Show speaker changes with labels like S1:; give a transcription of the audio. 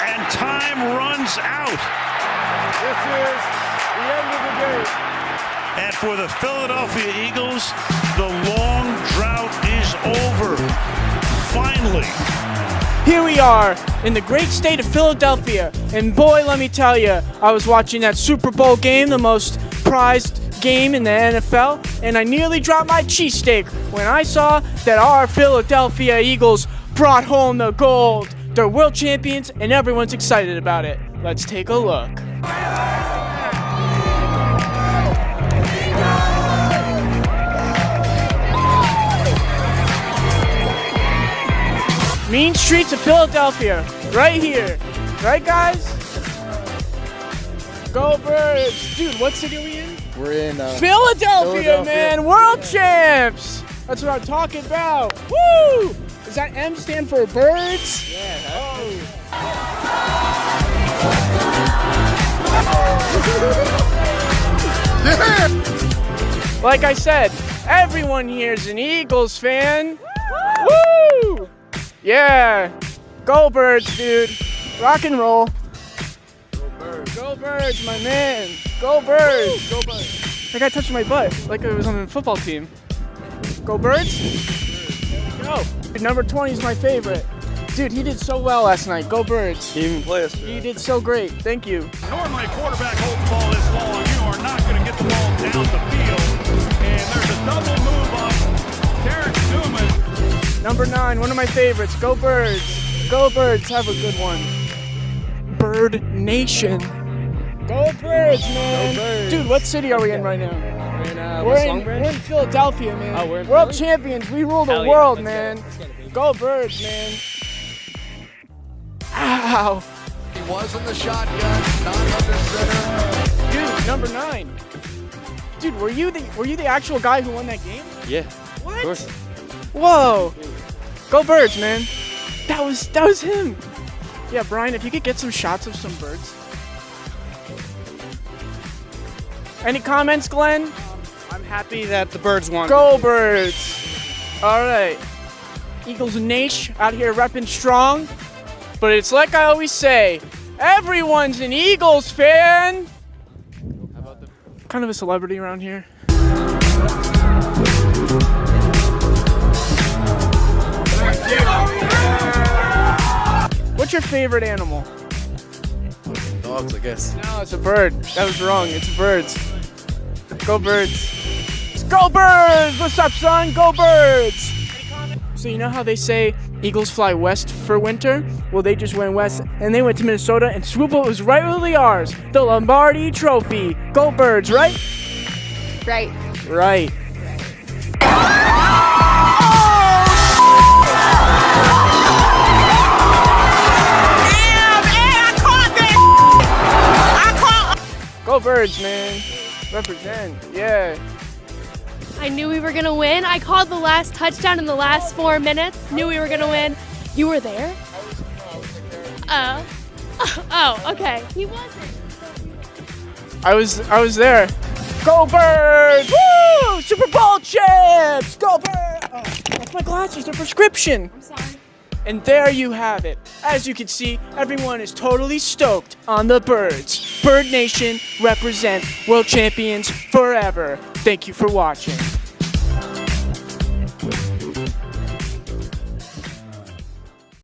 S1: and time runs out.
S2: This is the end of the game.
S1: And for the Philadelphia Eagles, the long drought is over. Finally.
S3: Here we are in the great state of Philadelphia, and boy, let me tell you, I was watching that Super Bowl game, the most prized game in the NFL, and I nearly dropped my cheesesteak when I saw that our Philadelphia Eagles brought home the gold. They're world champions, and everyone's excited about it. Let's take a look. Mean streets of Philadelphia, right here. Right, guys? Go Birds. Dude, what city are we in?
S4: We're in
S3: Philadelphia, man. World champs. That's what I'm talking about. Woo! Does that M stand for birds?
S4: Yeah.
S3: Like I said, everyone here is an Eagles fan. Woo! Yeah. Go Birds, dude. Rock and roll.
S4: Go Birds.
S3: Go Birds, my man. Go Birds.
S4: Go Birds.
S3: That guy touched my butt like I was on the football team. Go Birds. Go. Number 20 is my favorite. Dude, he did so well last night. Go Birds.
S4: He even played us.
S3: He did so great. Thank you.
S1: Normally, a quarterback holds the ball this long. You are not going to get the ball down the field. And there's a double move on Derek Newman.
S3: Number 9, one of my favorites. Go Birds. Go Birds. Have a good one. Bird Nation. Go Birds, man.
S4: Go Birds.
S3: Dude, what city are we in right now?
S4: We're
S3: We're in Philadelphia, man.
S4: Oh, we're in
S3: World
S4: Philly?
S3: champions. We rule the
S4: Hell yeah,
S3: world,
S4: let's
S3: man.
S4: go.
S3: Go Birds, man. Ow.
S5: He was in the shotgun, not under center.
S3: Dude, number 9. Dude, were you the actual guy who won that game?
S4: Yeah.
S3: What?
S4: Of course.
S3: Whoa. Go Birds, man. That was him. Yeah, Brian, if you could get some shots of some birds. Any comments, Glenn?
S6: I'm happy that the Birds won.
S3: Go Birds. All right. Eagles Nation out here repping strong. But it's like I always say, everyone's an Eagles fan.
S4: How about the
S3: Kind of a celebrity around here. What's your favorite animal?
S4: dogs, I guess?
S3: No, it's a bird. That was wrong. It's birds. Go Birds. Go Birds! What's up, son? Go Birds! So you know how they say Eagles fly west for winter? Well, they just went west and they went to Minnesota, and Superbowl was right with the ours. The Lombardi Trophy. Go Birds, right?
S7: Right.
S3: Right. Go Birds, man. Represent. Yeah.
S7: I knew we were going to win. I called the last touchdown in the last 4 minutes. Knew we were going to win. You were there? Oh. Oh, okay. He wasn't.
S3: I was there. Go Birds! Woo! Super Bowl champs! Go Birds! Oh, that's my glasses. They're prescription.
S7: I'm sorry.
S3: And there you have it. As you can see, everyone is totally stoked on the Birds. Bird Nation represent world champions forever. Thank you for watching.